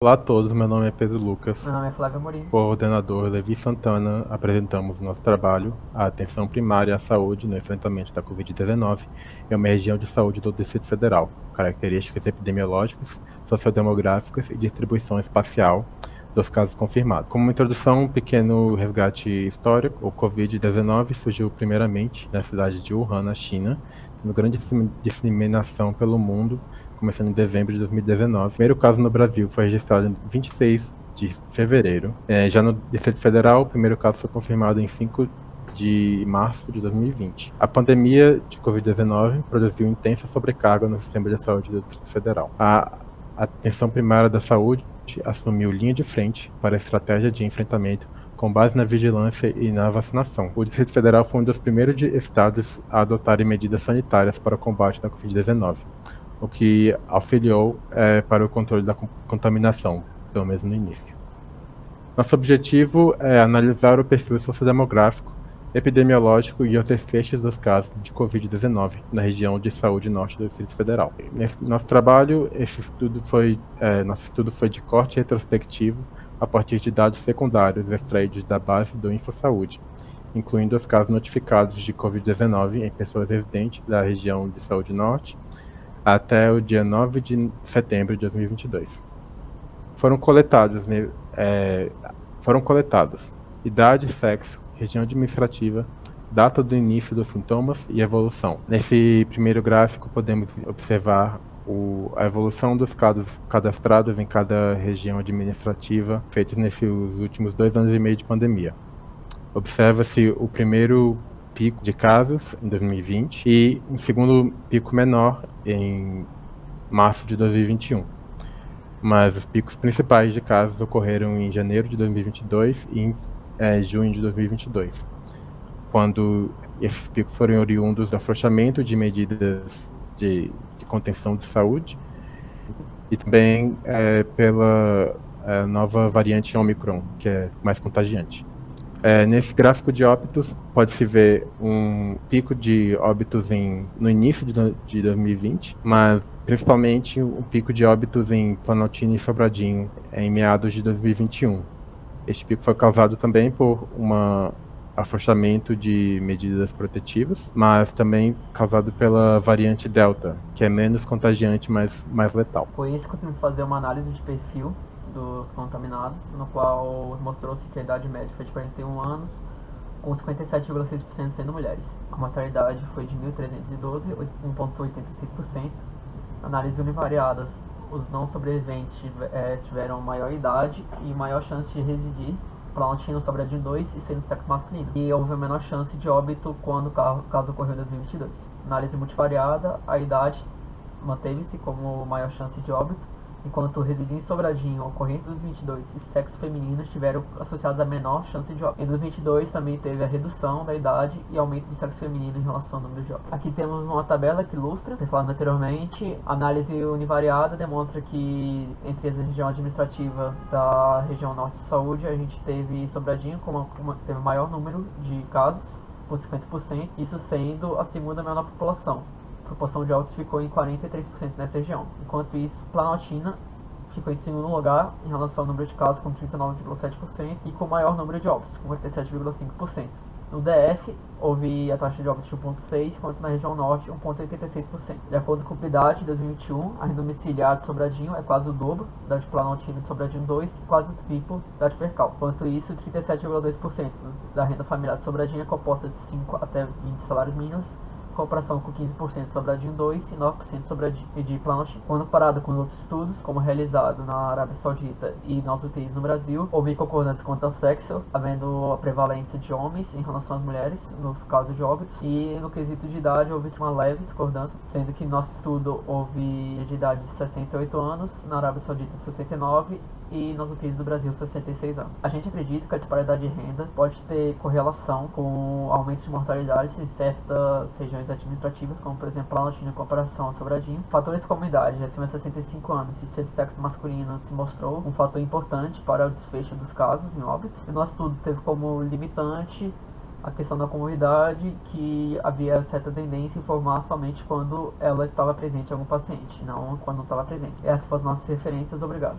Olá a todos, meu nome é Pedro Lucas. Meu nome é Flávio Amorim. Coordenador Levi Santana, apresentamos nosso trabalho, a atenção primária à saúde no enfrentamento da Covid-19 em uma região de saúde do Distrito Federal, características epidemiológicas, sociodemográficas e distribuição espacial dos casos confirmados. Como introdução, um pequeno resgate histórico, o Covid-19 surgiu primeiramente na cidade de Wuhan, na China, tendo grande disseminação pelo mundo, começando em dezembro de 2019. O primeiro caso no Brasil foi registrado em 26 de fevereiro. Já no Distrito Federal, o primeiro caso foi confirmado em 5 de março de 2020. A pandemia de Covid-19 produziu intensa sobrecarga no sistema de saúde do Distrito Federal. A atenção primária da saúde assumiu linha de frente para a estratégia de enfrentamento com base na vigilância e na vacinação. O Distrito Federal foi um dos primeiros estados a adotarem medidas sanitárias para o combate da Covid-19, o que auxiliou para o controle da contaminação, pelo menos no início. Nosso objetivo é analisar o perfil sociodemográfico, epidemiológico e os efeitos dos casos de Covid-19 na região de saúde norte do Distrito Federal. Nesse nosso trabalho, nosso estudo foi de corte retrospectivo a partir de dados secundários extraídos da base do InfoSaúde, incluindo os casos notificados de Covid-19 em pessoas residentes da região de saúde norte até o dia 9 de setembro de 2022. Foram coletados idade, sexo, região administrativa, data do início dos sintomas e evolução. Nesse primeiro gráfico, podemos observar a evolução dos casos cadastrados em cada região administrativa, feitos nesses últimos 2 anos e meio de pandemia. Observa-se o primeiro pico de casos em 2020 e um segundo pico menor em março de 2021. Mas os picos principais de casos ocorreram em janeiro de 2022 e em junho de 2022, quando esses picos foram oriundos do afrouxamento de medidas de contenção de saúde e também pela nova variante Omicron, que é mais contagiante. Nesse gráfico de óbitos, pode-se ver um pico de óbitos no início de 2020, mas principalmente um pico de óbitos em Planaltina e Sobradinho em meados de 2021. Este pico foi causado também por um afrouxamento de medidas protetivas, mas também causado pela variante Delta, que é menos contagiante, mas mais letal. Com isso, conseguimos fazer uma análise de perfil dos contaminados, no qual mostrou-se que a idade média foi de 41 anos, com 57,6% sendo mulheres. A mortalidade foi de 1.312, 1,86%. Análise univariadas, os não sobreviventes tiveram maior idade e maior chance de residir, Planaltina, Sobradinho 2 e sendo de sexo masculino. E houve a menor chance de óbito quando o caso ocorreu em 2022. Análise multivariada, a idade manteve-se como maior chance de óbito, enquanto residir em Sobradinho, ocorrente em 2022 e sexo feminino estiveram associados a menor chance de óbito. Em 2022 também teve a redução da idade e aumento do sexo feminino em relação ao número de óbitos. Aqui temos uma tabela que ilustra, como falado anteriormente, a análise univariada demonstra que entre a região administrativa da região norte de saúde, a gente teve Sobradinho teve o maior número de casos, com 50%, isso sendo a segunda menor população. A proporção de óbitos ficou em 43% nessa região. Enquanto isso, Planaltina ficou em segundo lugar em relação ao número de casos, com 39,7%, e com o maior número de óbitos, com 47,5%. No DF, houve a taxa de óbitos de 1,6%, enquanto na região norte, 1,86%. De acordo com o PIDAD, em 2021, a renda domiciliar de Sobradinho é quase o dobro da de Planaltina de Sobradinho 2 e quase o triplo da de Fercal. Enquanto isso, 37,2% da renda familiar de Sobradinho é composta de 5 até 20 salários mínimos, comparação com 15% de Sobradinho 2 e 9% de Planaltina. Quando comparado com outros estudos, como realizado na Arábia Saudita e nas UTIs no Brasil, houve concordância quanto ao sexo, havendo a prevalência de homens em relação às mulheres nos casos de óbitos, e no quesito de idade houve uma leve discordância, sendo que no nosso estudo houve de idade de 68 anos, na Arábia Saudita 69 e nas UTIs do Brasil 66 anos. A gente acredita que a disparidade de renda pode ter correlação com o aumento de mortalidade em certas regiões administrativas, como por exemplo Planaltina em comparação a Sobradinho. Fatores como idade, acima de 65 anos e ser de sexo masculino se mostrou um fator importante para o desfecho dos casos em óbitos. E o nosso estudo teve como limitante a questão da comorbidade, que havia certa tendência em informar somente quando ela estava presente em algum paciente, não quando não estava presente. Essas foram as nossas referências, obrigado.